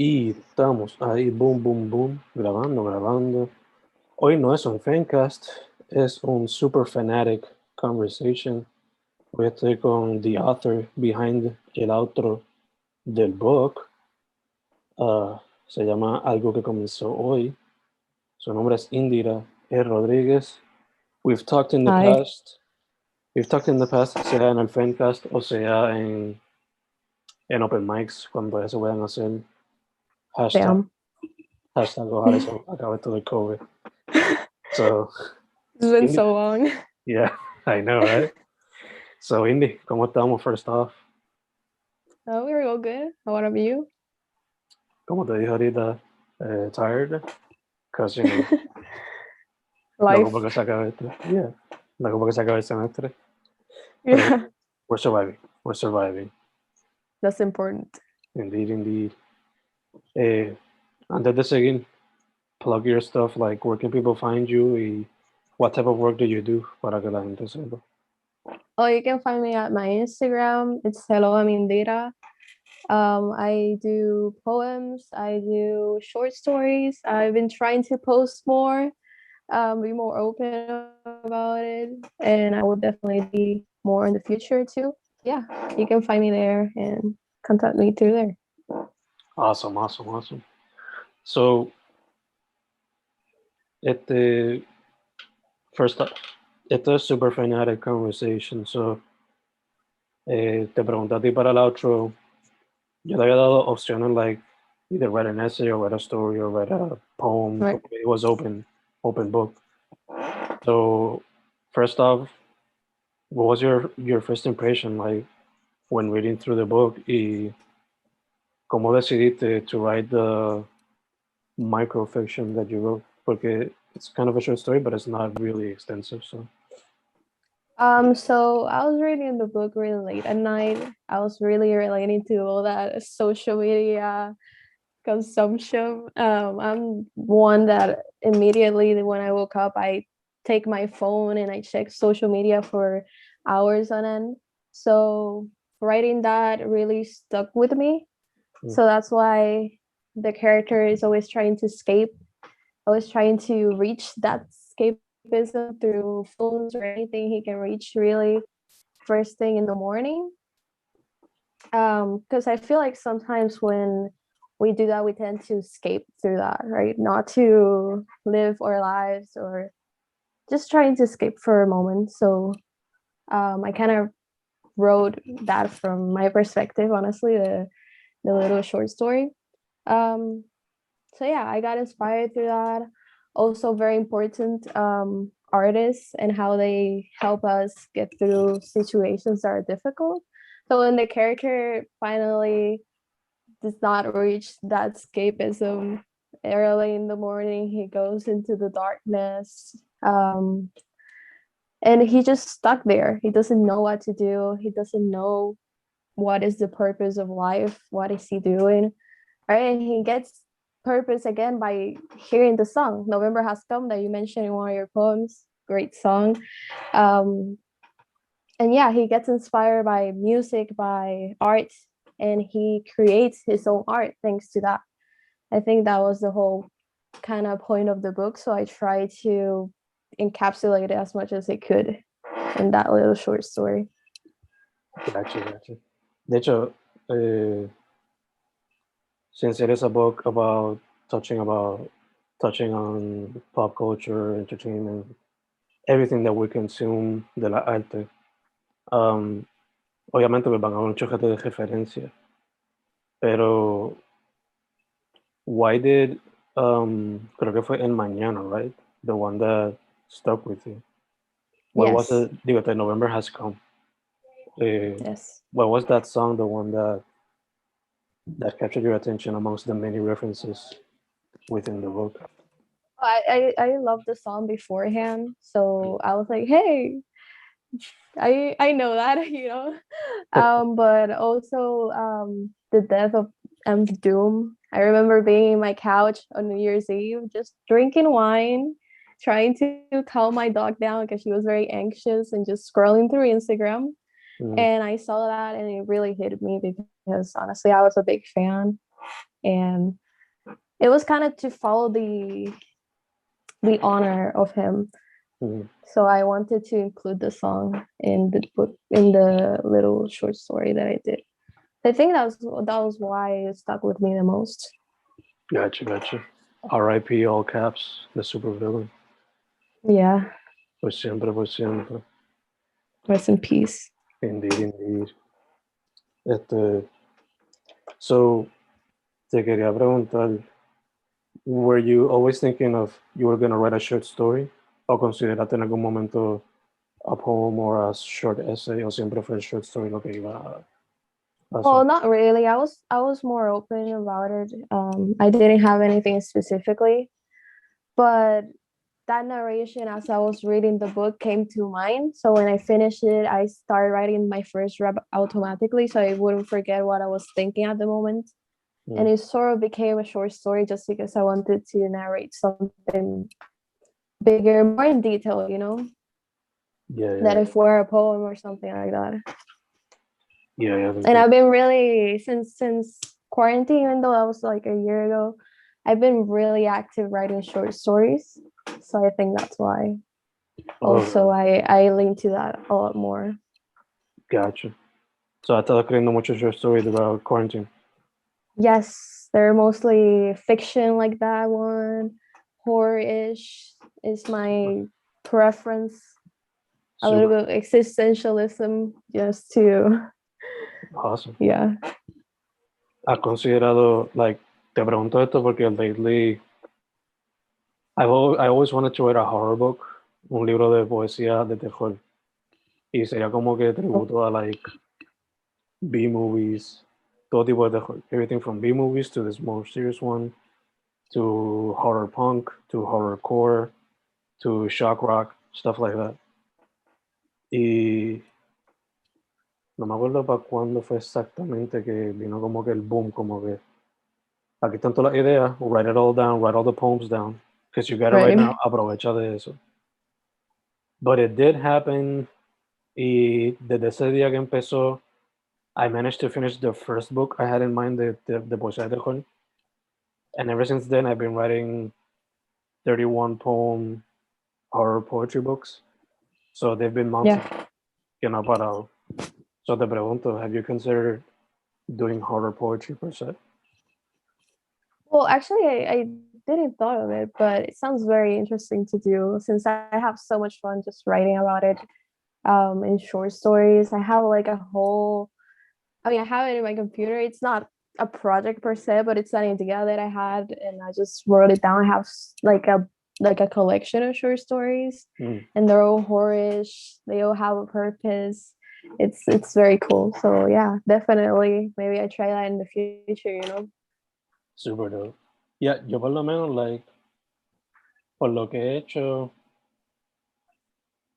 Y estamos ahí, boom, boom, boom, grabando, grabando. Hoy no es un fancast, es un super fanatic conversation. Hoy estoy con the author behind el outro del book. Se llama Algo que comenzó hoy. Su nombre es Indira, es Rodríguez. We've talked in the Hi. past. We've talked in the past, sea en el fancast o sea en open mics, cuando ya se puedan hacer hashtag, Damn. ojalá eso acabe todo el COVID. So, It's been Indy, so long. yeah, I know, right? So, Indy, ¿cómo estamos first off? Oh, we were all good. What about you? ¿Cómo te dije ahorita? Tired? Because, you know, loco Life. porque se acabe esto. Yeah, loco porque se acabe el semestre. Pero Yeah, we're surviving. We're surviving. that's important. Indeed, indeed. Eh, Antes de seguir, plug your stuff, like where can people find you y what type of work do you do para que la gente sepa. Oh, you can find me at my Instagram. It's hello, I'm Indira. I do poems. I do short stories. I've been trying to post more, be more open about it, and I will definitely be more in the future too. Yeah, you can find me there and contact me through there. Awesome, awesome, awesome. So, este, first off, esto es super fanatic conversation. So, te pregunto a ti para el outro. Yo te había dado opciones like either write an essay or write a story or write a poem. Right. It was open book. So, first off, what was your first impression like when reading through the book y cómo decidiste to write the microfiction that you wrote? Porque it's kind of a short story, but it's not really extensive. So, So I was reading the book really late at night. I was really relating to all that social media consumption. I'm one that immediately when I woke up, I take my phone and I check social media for hours on end. So writing that really stuck with me. So that's why the character is always trying to escape, always trying to reach that escapism through phones or anything he can reach really first thing in the morning. Because I feel like sometimes when we do that, we tend to escape through that, right? Not to live our lives or just trying to escape for a moment. So I kind of wrote that from my perspective, honestly, the little short story. Um, so yeah, I got inspired through that. Also, very important artists and how they help us get through situations that are difficult. So when the character finally does not reach that escapism early in the morning, he goes into the darkness. And he just stuck there. He doesn't know what to do. He doesn't know what is the purpose of life. What is he doing? Right? And he gets purpose again by hearing the song November Has Come that you mentioned in one of your poems. Great song. Um, and yeah, he gets inspired by music, by art, and he creates his own art thanks to that. I think that was the whole kind of point of the book. So I tried to encapsulate it as much as I could in that little short story. gotcha, gotcha. De hecho, eh, since it is a book about touching on pop culture, entertainment, everything that we consume de la arte, um, obviamente me van a dar un chojete de referencia, pero why did creo que fue En Mañana, right? The one that stuck with you. What was Yes. it? Digo, the November Has Come. Yes. What was that song? The one that captured your attention amongst the many references within the book. I love the song beforehand, so I was like, hey, I know that, you know. But also the death of Doom. I remember being in my couch on New Year's Eve, just drinking wine, trying to calm my dog down because she was very anxious and just scrolling through Instagram. Mm, And I saw that and it really hit me because honestly, I was a big fan. and it was kind of to follow the honor of him. Mm-hmm. So I wanted to include the song in the book, in the little short story that I did. I think that was why it stuck with me the most. Gotcha. R.I.P. all caps, the super villain. Yeah. Por siempre, por siempre. Rest in peace. Indeed. So, te quería preguntar, were you always thinking of you were going to write a short story? ¿O consideraste en algún momento a poem or a short essay? ¿O siempre fue short story lo que iba a hacer? Well, not really. I was more open about it. I didn't have anything specifically, but that narration as I was reading the book came to mind. So when I finished it, I started writing my first rap automatically so I wouldn't forget what I was thinking at the moment. And it sort of became a short story just because I wanted to narrate something bigger, more in detail, you know? Yeah. That if were a poem or something like that. Yeah. And I've been really since quarantine, even though that was like a year ago, I've been really active writing short stories. So I think that's why. Also, I lean to that a lot more. Gotcha. So I estado escribiendo muchos short stories about quarantine. Yes, they're mostly fiction like that one. Horror-ish is my preference. A little bit of existentialism just to... Awesome. Yeah. ¿Has considerado, like, te pregunto esto porque lately I always wanted to write a horror book, un libro de poesía de terror. Y sería como que tributo a, like, B-movies, todo tipo de terror. Everything from B-movies to this more serious one, to horror punk, to horrorcore, to shock rock, stuff like that. Y no me acuerdo para cuándo fue exactamente que vino como que el boom, como que aquí están todas las ideas, write it all down, write all the poems down, because you got it right now, aprovecha de eso. But it did happen, y desde ese día que empezó, I managed to finish the first book I had in mind, the poesía de terror. And ever since then, I've been writing 31 poem horror poetry books. So they've been mounting, que no ha parado. So te pregunto, have you considered doing horror poetry per se? Well, actually, I didn't thought of it, but it sounds very interesting to do since I have so much fun just writing about it in short stories. I have like a whole, I have it in my computer. It's not a project per se, but it's an idea that I had and I just wrote it down. I have like a collection of short stories and they're all horrorish. They all have a purpose. It's very cool. So yeah, definitely. Maybe I try that in the future, you know? Super dope. Yeah, yo por lo menos, like, por lo que he hecho,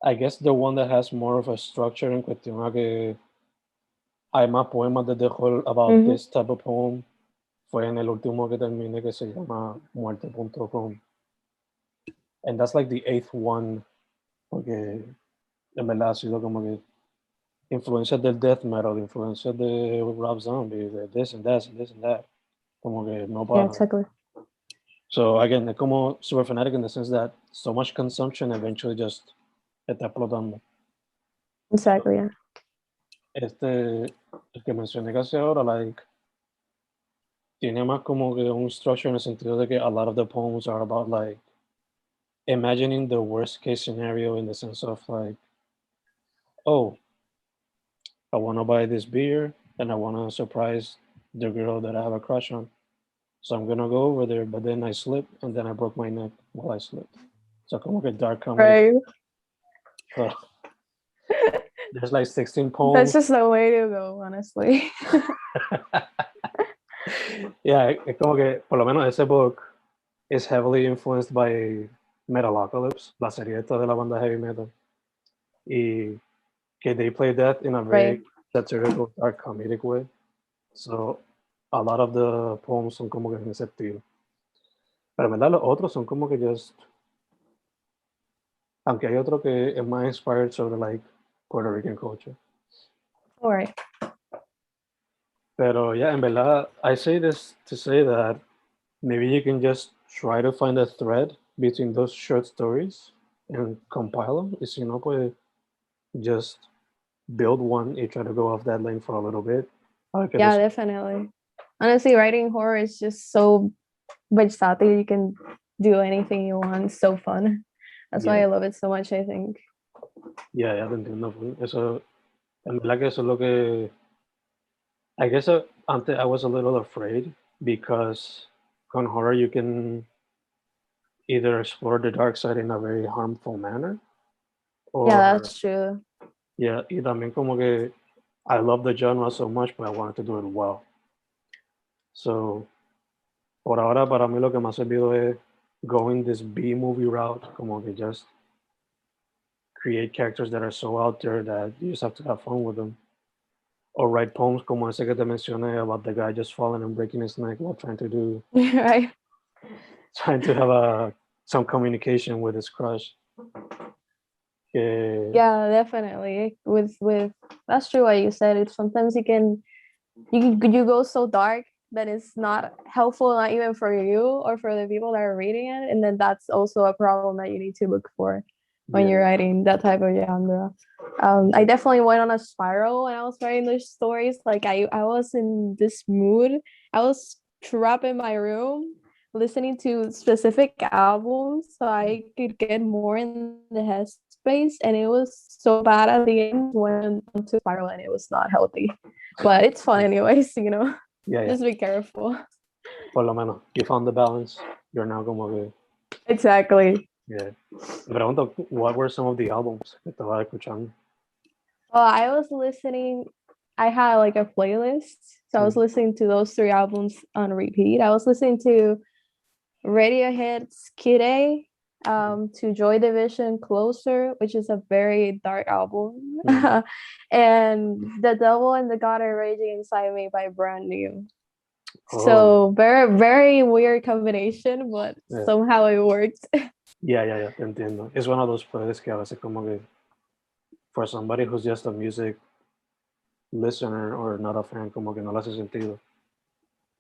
I guess the one that has more of a structure en cuestión a que hay más poemas de terror about this type of poem fue en el último que terminé que se llama muerte.com. And that's like the 8th one, porque en verdad ha sido como que influencias del death metal, influencias de Rob Zombie, de this and that and this and that. Como que no para. Yeah, exactly. So again, es como super FENatic in the sense that so much consumption eventually just está explotando. Exactly, yeah. El que mencioné casi ahora, like, tiene más como que un structure en el sentido de que a lot of the poems are about like imagining the worst case scenario in the sense of like, oh, I want to buy this beer and I want to surprise the girl that I have a crush on. So I'm going to go over there, but then I slipped and then I broke my neck while I slipped. So como que dark comedy. Right. So there's like 16 poems. That's just the way to go, honestly. Yeah, es como que por lo menos ese book is heavily influenced by Metalocalypse, la serie esta de la banda heavy metal. Y que they play that in a very satirical, dark comedic way. So a lot of the poems son como que en ese estilo. Pero en verdad los otros son como que just... Aunque hay otro que es más inspired sobre like Puerto Rican culture. All right. Pero yeah, en verdad, I say this to say that maybe you can just try to find a thread between those short stories and compile them. Y si no, pues just build one and try to go off that lane for a little bit. Yeah, definitely. Honestly, writing horror is just so versátil. You can do anything you want. It's so fun. That's why Yeah, I love it so much, I think. ya te entiendo. Pues. Eso, en verdad que eso es lo que, I guess antes I was a little afraid because con horror you can either explore the dark side in a very harmful manner Yeah, or, that's true. yeah, y también como que I love the genre so much, but I wanted to do it well. So, por ahora para mí lo que me ha servido es going this B-movie route, como que just create characters that are so out there that you just have to have fun with them. Or write poems como ese que te mencioné about the guy just falling and breaking his neck while trying to Right. have some communication with his crush. Yeah, definitely. With that's true what you said. It's sometimes you go so dark that it's not helpful, not even for you or for the people that are reading it, and then that's also a problem that you need to look for when you're writing that type of genre. I definitely went on a spiral when I was writing those stories. Like I was in this mood. I was trapped in my room listening to specific albums so I could get more in the headspace, and it was so bad at the end when to spiral, and it was not healthy. But it's fun anyways, Yeah, Just be careful. por lo menos, you found the balance. You're now como que, Exactly. yeah. Me pregunto, what were some of the albums que estaba escuchando? Well, I had like a playlist. So I was listening to those three albums on repeat. I was listening to Radiohead's Kid A, to Joy Division Closer, which is a very dark album, and The Devil and the God Are Raging Inside Me by Brand New. So very, very weird combination, but somehow it worked. Yeah, te entiendo. It's one of those playlists que a veces como que for somebody who's just a music listener or not a fan, como que no le hace sentido.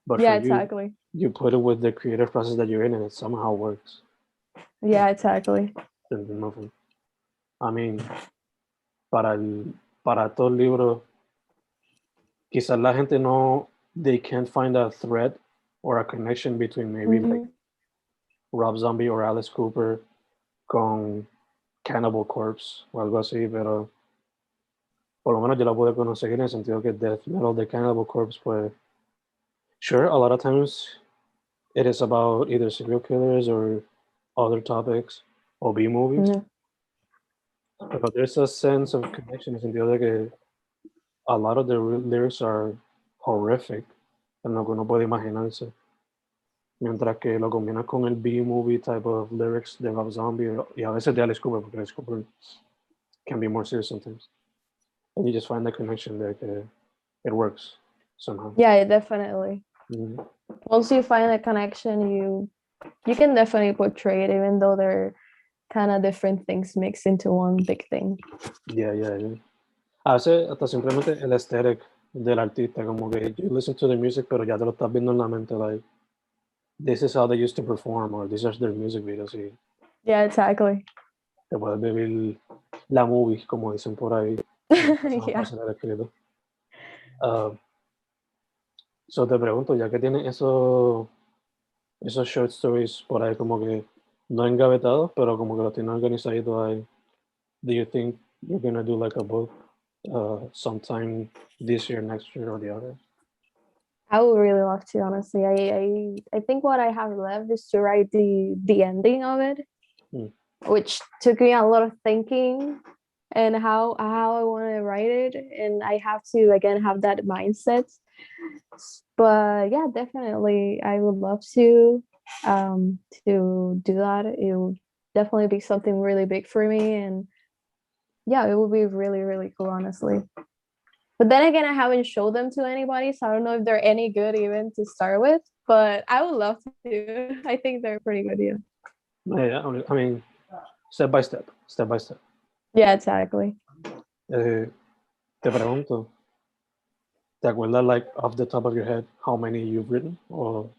But Yeah, for exactly. you put it with the creative process that you're in and it somehow works. Yeah, exactly. Te entiendo. I mean, para todo el libro, quizás la gente no, they can't find a thread or a connection between maybe like Rob Zombie or Alice Cooper con Cannibal Corpse o algo así, pero por lo menos yo la pude conseguir en el sentido que Death Metal de Cannibal Corpse, pues, sure, a lot of times it is about either serial killers or other topics or B movies, but there's a sense of connection in the sentido de que a lot of the lyrics are horrific en lo que uno puede imaginarse. Mientras que lo combinas con el B-movie type of lyrics de Rob Zombie y a veces de Alice Cooper, porque Alice Cooper can be more serious sometimes. And you just find the connection there que it works somehow. Yeah, definitely. Once you find a connection, you can definitely portray it, even though they're kind of different things mixed into one big thing. Yeah. A veces hasta simplemente el aesthetic del artista, como que you listen to the music, pero ya te lo estás viendo en la mente, like, this is how they used to perform, or these are their music videos, y Yeah, exactly. te puedes vivir la movie, como dicen por ahí. Yeah. So te pregunto, ya que tienes esos short stories por ahí como que no engavetados, pero como que los tienes organizaditos ahí, do you think you're gonna do like a book sometime this year, next year, or the other? I would really love to, honestly. I think what I have left is to write the ending of it, which took me a lot of thinking and how I want to write it, and I have to again have that mindset. But yeah, definitely, I would love to do that. It would definitely be something really big for me, and yeah, it would be really, really cool, honestly. But then again, I haven't showed them to anybody, so I don't know if they're any good even to start with. But I would love to. I think they're pretty good, yeah. Yeah, I mean, step by step. Yeah, exactly. Te pregunto, ¿Te acuerdas, like, off the top of your head, how many you've written? Or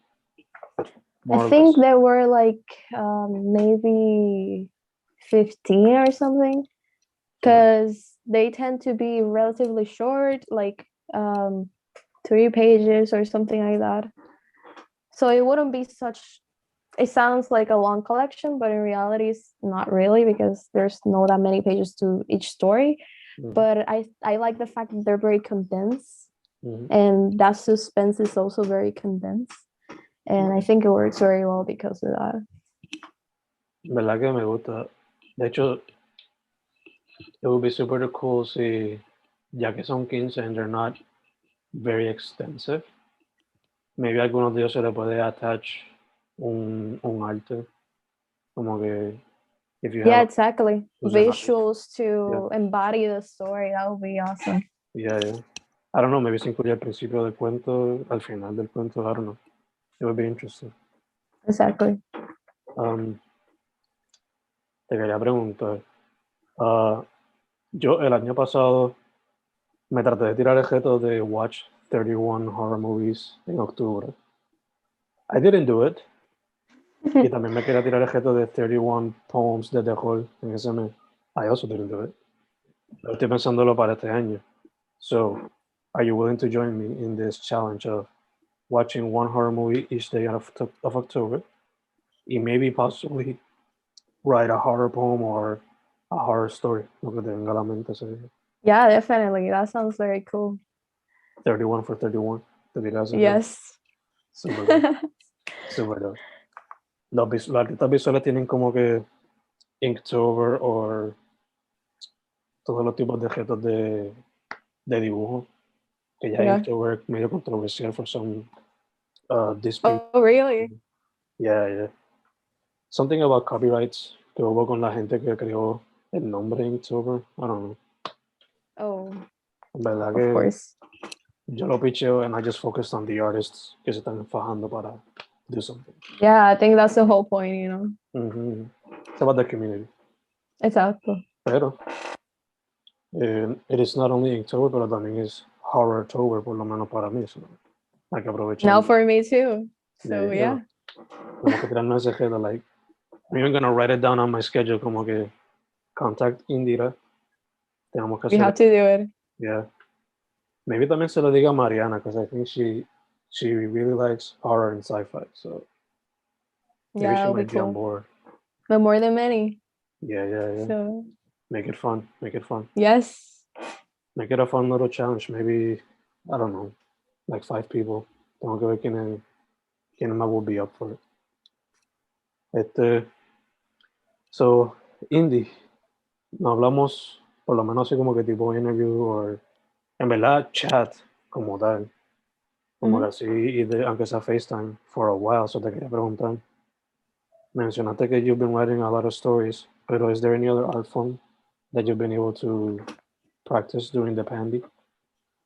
more I or think less? there were like maybe 15 or something, because they tend to be relatively short, like 3 pages or something like that. So it wouldn't be such, it sounds like a long collection, but in reality it's not really, because there's not that many pages to each story. But I like the fact that they're very condensed, and that suspense is also very condensed, and I think it works very well because of that. ¿Verdad que me gusta? De hecho, it would be super cool si, ya que son 15 and they're not very extensive, maybe algunos de ellos se le puede attach un arte, como que if you Yeah, have exactly. a cinematic. Visuals to embody the story, that would be awesome. Yeah. I don't know, maybe se incluye al principio del cuento, al final del cuento, I don't know. It would be interesting. Exactly. Te quería preguntar, yo el año pasado me traté de tirar el reto de watch 31 horror movies en octubre. I didn't do it. Y también me quería tirar el reto de 31 poems de terror en ese mes. I also didn't do it. Pero estoy pensándolo para este año. So, are you willing to join me in this challenge of watching one horror movie each day of October? Y maybe possibly write a horror poem or a horror story. Lo que te venga a la mente ese día. Yeah, definitely. That sounds very cool. 31 for 31. Te tiras ese reto. Yes. Super good. Super good. Los artistas visuales tienen como que Inktober o todos los tipos de retos de dibujo. Que ya Yeah. Inktober medio controversial for some dispute. Oh, really? Yeah. Something about copyrights que hubo con la gente que creó el nombre Inktober. I don't know. Oh, En verdad of que course. yo lo picheo and I just focused on the artists que se están fajando para do something. Yeah, I think that's the whole point, you know. It's about the community. Exacto. Pero it is not only Inktober, pero también es Horrortober, por lo menos para mí. So, hay que aprovechar. Now for me too. So yeah. Tenemos que tirarnos ese reto, like, I'm even gonna write it down on my schedule, como que contact Indira. Tenemos que We hacer. have to do it. Yeah. Maybe también se lo diga a Mariana, because I think she really likes horror and sci-fi. So maybe Yeah, she that'll be might be on cool. board. The more the many. Yeah. So Make it fun. yes. Make it a fun little challenge. Maybe, I don't know, like 5 people. Tengo que ver quién más will be up for it. So, Indy, no hablamos, por lo menos así como que tipo interview o en verdad chat como tal. Como que así, aunque sea FaceTime, for a while. So te quería preguntar. Mencionaste que you've been writing a lot of stories, pero is there any other art form that you've been able to practice during the pandemic?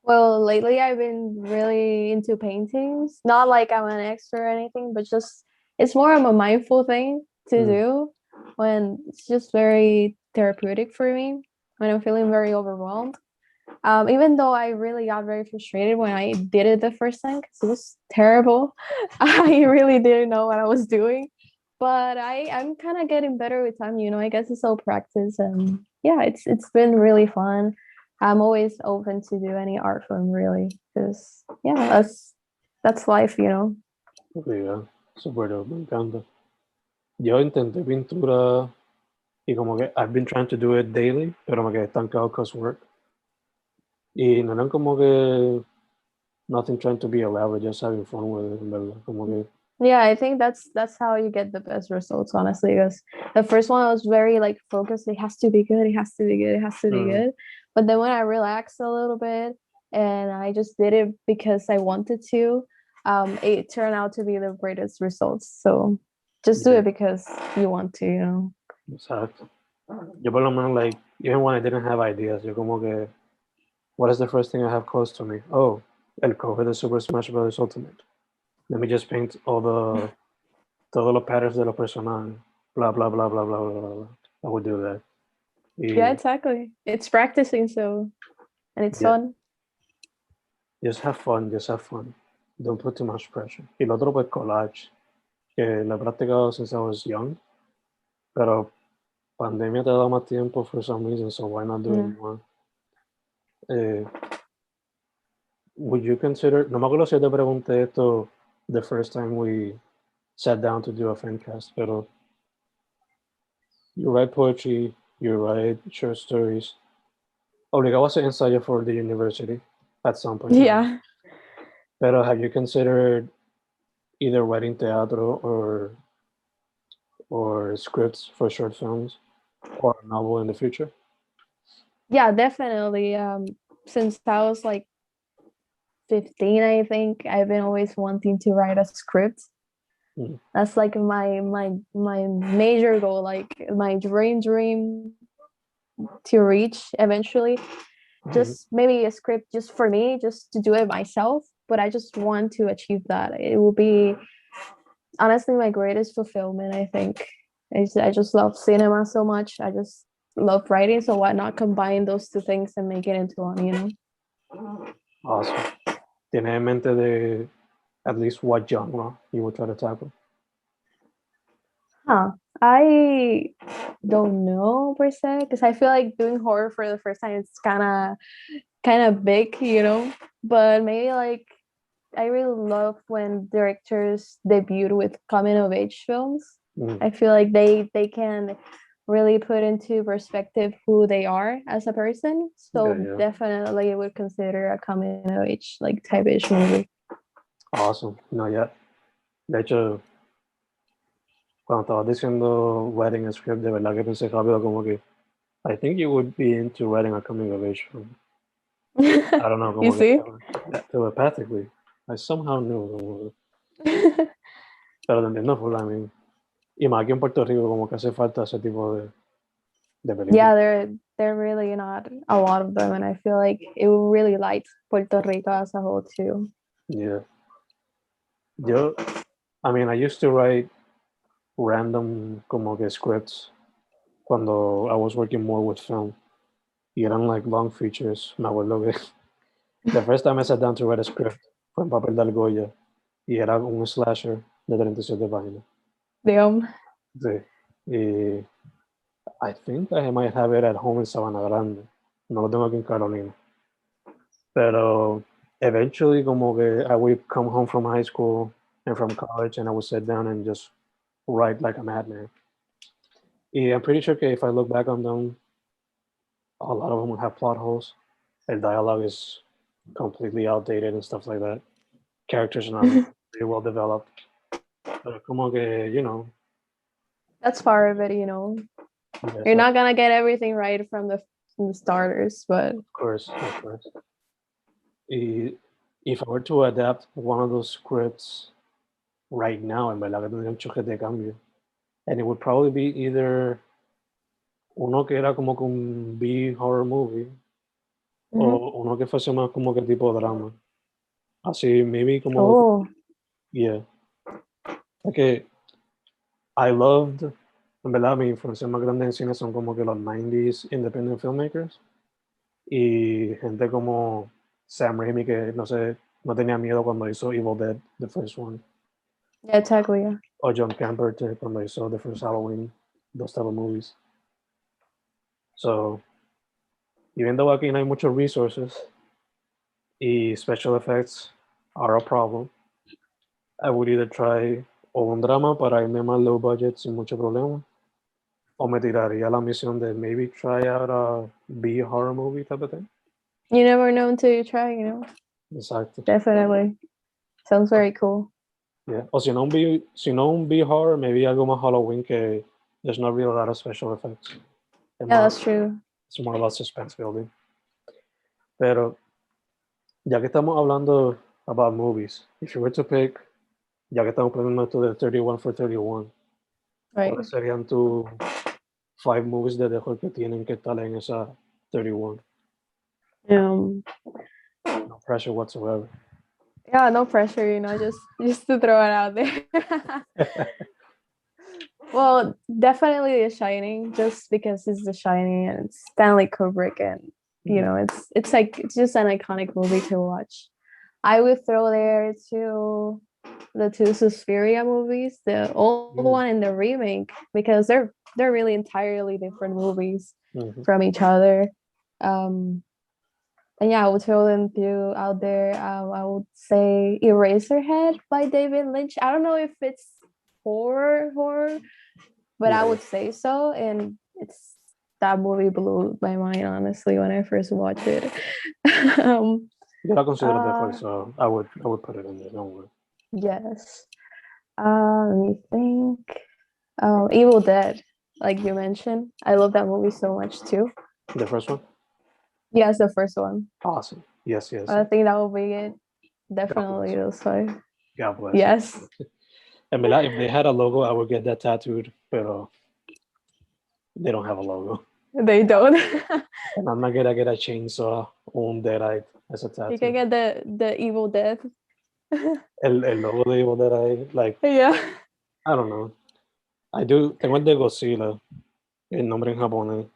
Well, lately I've been really into paintings. Not like I'm an expert or anything, but just it's more of a mindful thing to do when it's just very therapeutic for me when I'm feeling very overwhelmed. Even though I really got very frustrated when I did it the first time because it was terrible. I really didn't know what I was doing. But I'm kind of getting better with time, you know. I guess it's all practice, and yeah, it's been really fun. I'm always open to do any art form, really, because yeah, that's life, you know. Yeah, super dope, me encanta. Yo intenté pintura y como que I've been trying to do it daily, pero me quedé estancado cause work. Y no eran como que nothing trying to be elaborate, just having fun with it, en verdad. Como que Yeah, I think that's how you get the best results, honestly, because the first one I was very like focused. It has to be good. It has to be good. It has to be good. But then when I relaxed a little bit and I just did it because I wanted to, it turned out to be the greatest results. So just do it because you want to, you know. Exacto. Yo por lo menos, like, even when I didn't have ideas, yo como que, what is the first thing I have close to me? Oh, el cover de Super Smash Bros. Ultimate. Let me just paint todos los patterns de los personajes. Blah, blah, blah, blah, blah, blah, blah. I would do that. Yeah, exactly. It's practicing, so, and it's fun. just have fun, just have fun. Don't put too much pressure. Y lo otro, pues, collage, que lo he practicado since I was young, pero pandemia te da más tiempo for some reason, so why not do it more? Eh, would you consider, no me acuerdo si yo te pregunté esto the first time we sat down to do a fancast, pero you write poetry, you write short stories. Obligado a hacer ensayo for the university at some point. Yeah. Pero have you considered either writing teatro or scripts for short films or a novel in the future? Yeah, definitely. Since I was like 15, I think I've been always wanting to write a script. That's like my major goal, like my dream to reach eventually. Just maybe a script just for me, just to do it myself, but I just want to achieve that. It will be honestly my greatest fulfillment, I think. I just love cinema so much. I just love writing, so why not combine those two things and make it into one, you know? Awesome. ¿Tienes en mente de at least what genre you would try to tackle? I don't know per se, because I feel like doing horror for the first time is kind of big, you know. But maybe like I really love when directors debut with coming of age films. I feel like they can really put into perspective who they are as a person. So definitely I would consider a coming of age like type-ish movie. Awesome. No, yeah. De hecho, cuando estabas diciendo writing a script, de verdad que pensé rápido como que I think you would be into writing a coming of age film. I don't know, You como see? que telepathically. I somehow knew. Pero te entiendo full, I mean. Y más aquí en Puerto Rico, como que hace falta ese tipo de películas. Yeah, they're really not a lot of them, and I feel like it will really light Puerto Rico as a whole too. Yeah. I mean, I used to write random como que scripts cuando I was working more with film. Y eran like long features. Me acuerdo que the first time I sat down to write a script fue en papel de argolla y era un slasher de 37 páginas. Damn. Sí. Y I think I might have it at home in Sabana Grande. No lo tengo aquí en Carolina. Pero eventually como que I would come home from high school and from college and I would sit down and just write like a madman. Y I'm pretty sure que if I look back on them, a lot of them will have plot holes. El dialogue is completely outdated and stuff like that. Characters are not very well developed. But como que, you know. That's part of it, you know. Yes, You're not gonna get everything right from the starters, but of course. If I were to adapt one of those scripts right now, en verdad que tendría un choque de cambio. And it would probably be either uno que era como que un B-horror movie o uno que fuese más como que tipo drama. Así, maybe como... Yeah. Porque I loved, en verdad, mi influencia más grande en cine son como que los 90s independent filmmakers y gente como Sam Raimi que no tenía miedo cuando hizo Evil Dead, the first one. Yeah, exactly. Yeah. O John Carpenter cuando hizo the first Halloween, those type of movies. So, even though aquí no hay muchos resources y special effects are a problem, I would either try o un drama para irme más low budget sin mucho problema, o me tiraría la misión de maybe try out a B horror movie type of thing. You never know until you try, you know. Exacto. Definitely. Sounds very cool. Yeah. O si no un B horror, maybe algo más Halloween que there's not really a lot of special effects. Yeah, that's true. It's more about suspense building. Pero ya que estamos hablando about movies, if you were to pick, ya que estamos poniendo esto de 31 for 31, right. ¿Cuáles serían tus 5 movies de terror que tienen que estar en esa 31? No pressure whatsoever. Yeah, no pressure, you know, just to throw it out there. Well, definitely The Shining, just because it's The Shining and it's Stanley Kubrick, and you know, it's just an iconic movie to watch. I would throw there to the two Suspiria movies, the old one and the remake, because they're really entirely different movies from each other. And yeah, I would throw them through out there. I would say Eraserhead by David Lynch. I don't know if it's horror, but I would say so. And that movie blew my mind, honestly, when I first watched it. Yeah, I consider that first, so I would put it in there. Don't worry. Yes. Let me think. Evil Dead, like you mentioned. I love that movie so much too. The first one? Yes, the first one. Awesome. Yes. I think that will be it. Definitely those five. God bless. Yes. I mean, if they had a logo, I would get that tattooed, but they don't have a logo. They don't. And I'm not gonna get a chainsaw on Deadite as a tattoo. You can get the Evil Dead. El logo de Evil Dead, like, yeah. I don't know. Tengo el de Godzilla, el nombre en japonés,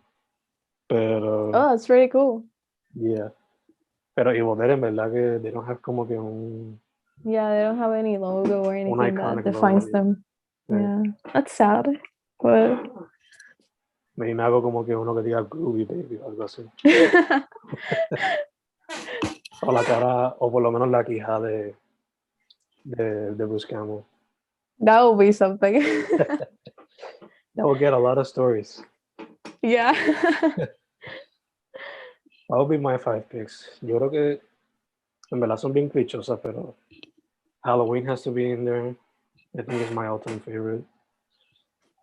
pero... Oh, that's really cool. Yeah. Pero Evil Dead, en verdad que they don't have como que un... Yeah, they don't have any logo or anything that defines logo. them. Yeah, that's sad. But... Me hago como que uno que diga Groovy Baby o algo así. O la cara, o por lo menos la quija de Bruce Campbell. That will be something. That will get a lot of stories. Yeah. That will be my 5 picks. Yo creo que en verdad son bien clichosas, pero Halloween has to be in there. I think it's my all-time favorite.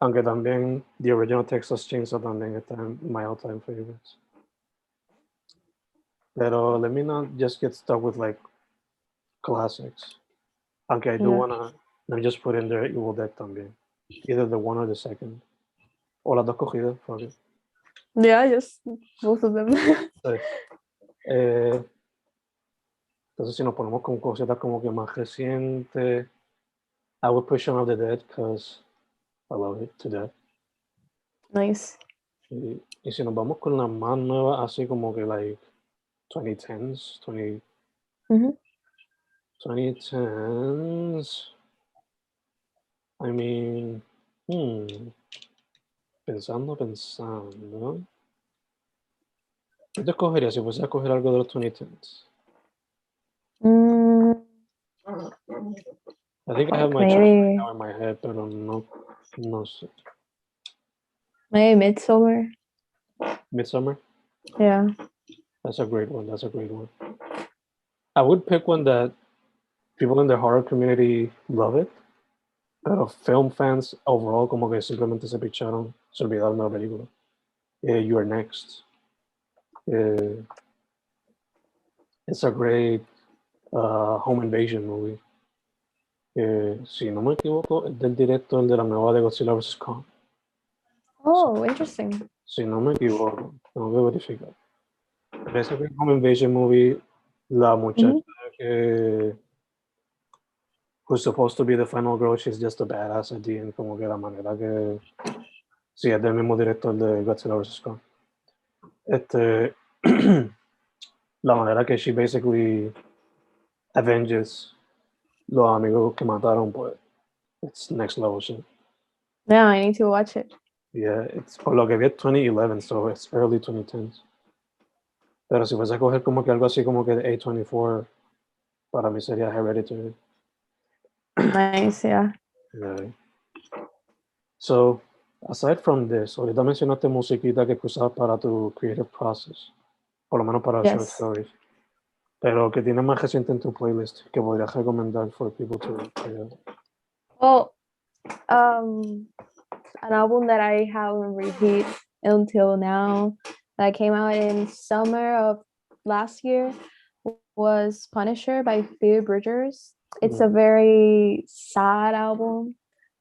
Aunque también the original Texas Chainsaw también está en my all-time favorites. Pero let me not just get stuck with like classics. Aunque I do wanna, let me just put in there Evil Dead también. Either the one or the second. O las dos cogidas, fuck it. Yeah, just both of them. Entonces si nos ponemos con cositas como que más recientes, I would push Shaun of the Dead because I love it to death. Nice. Y si nos vamos con la más nueva, así como que like 2010s, 2010s, I mean, pensando. ¿Qué te escogerías si fuese a escoger algo de los 2010s? I think I have my choice right now in my head, pero no sé. Maybe Midsummer. Midsummer? Yeah. That's a great one. I would pick one that people in the horror community love it, pero film fans overall como que simplemente se olvidaron de la película. You Are Next. It's a great home invasion movie. Si no me equivoco, es del director de la nueva de Godzilla vs. Kong. Oh, interesting. Si no me equivoco, tengo que verificar. Pero ese home invasion movie, la muchacha que who's supposed to be the final girl, she's just a badass at the end, como que la manera que... Sí, es del mismo director de Godzilla vs. Kong. La manera que she basically avenges los amigos que mataron, pues, it's next level shit. Yeah, I need to watch it. Yeah, it's por lo que vi 2011, so it's early 2010s. Pero si fuese a coger como que algo así como que de A24, para mí sería Hereditary. Nice, yeah. So, aside from this, ahorita mencionaste musiquita que usabas para tu creative process, por lo menos para short stories. Pero que tienes más reciente en tu playlist que podrías recomendar for people to check out. Well, an album that I have on repeat until now that came out in summer of last year was Punisher by Phoebe Bridgers. It's a very sad album,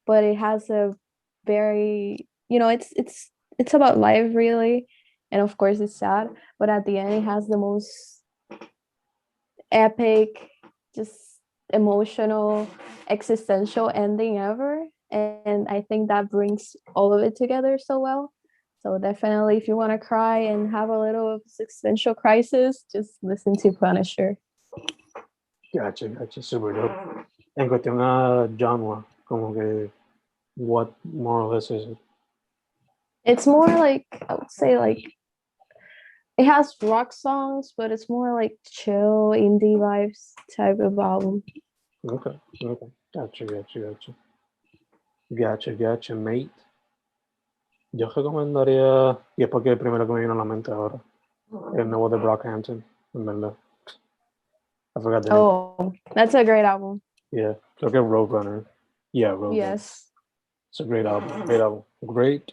but it has a very, it's about life really, and of course it's sad, but at the end it has the most epic, just emotional, existential ending ever, and I think that brings all of it together so well. So definitely, if you want to cry and have a little existential crisis, just listen to Punisher. Gotcha, super dope. En cuestión a genre, como que, what more or less is it? It's more like, I would say, like, it has rock songs, but it's more like chill indie vibes type of album. Okay. Gotcha, mate. Yo recomendaría, y es porque el primero que me vino a la mente ahora, el nuevo de Brockhampton, en verdad. I forgot the name. Oh, that's a great album. Yeah, creo que Roadrunner. Yeah, Roadrunner. Yes. It's a great album. Great.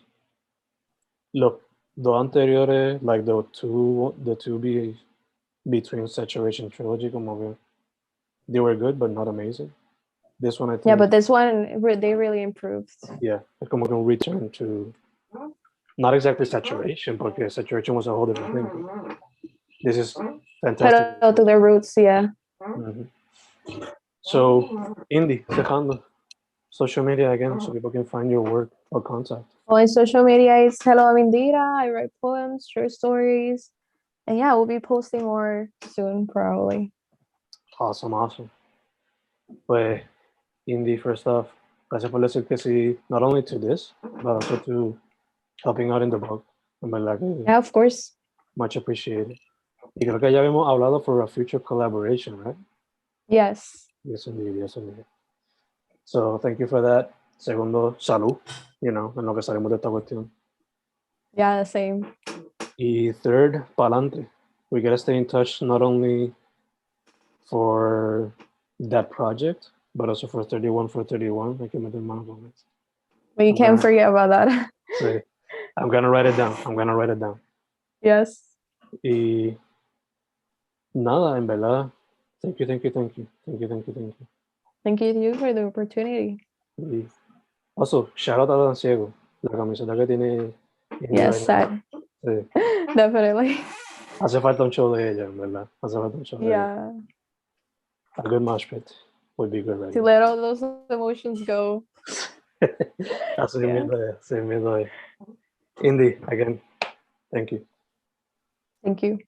Los dos anteriores, like the two between Saturation Trilogy, como que they were good, but not amazing. This one, I think. Yeah, but this one, they really improved. Yeah, it's como que un return to, not exactly Saturation, porque Saturation was a whole different thing. This is fantastic. Pero to their roots, yeah. Mhm. So, Indy, cerrando. Social media again, so people can find your work or contact. Well, in social media, it's Hello, I'm Indira. I write poems, short stories. And yeah, we'll be posting more soon, probably. Awesome. Pues, Indy, first off, gracias por decir que sí, not only to this, but also to helping out in the book. En verdad que Yeah, of course. much appreciated. Y creo que ya habíamos hablado for a future collaboration, right? Yes. Yes, indeed. So, thank you for that. Segundo, salud, en lo que salimos de esta cuestión. Yeah, the same. Y third, pa'lante. We gotta stay in touch not only for that project, but also for 31 for 31. Hay que meter mano con eso. But you can't forget about that. Sí. I'm gonna write it down. Yes. Y nada, en verdad. Thank you. Thank you to you for the opportunity. Y also, shout out a Dan Ciego, la camiseta que tiene Indira. Yes, sad. Sí. Definitely. Hace falta un show de ella, en verdad. Hace falta un show de ella. Yeah. A good mosh pit would be good right To now. let all those emotions go. Así Yeah. mismo es. Indy, again, thank you. Thank you.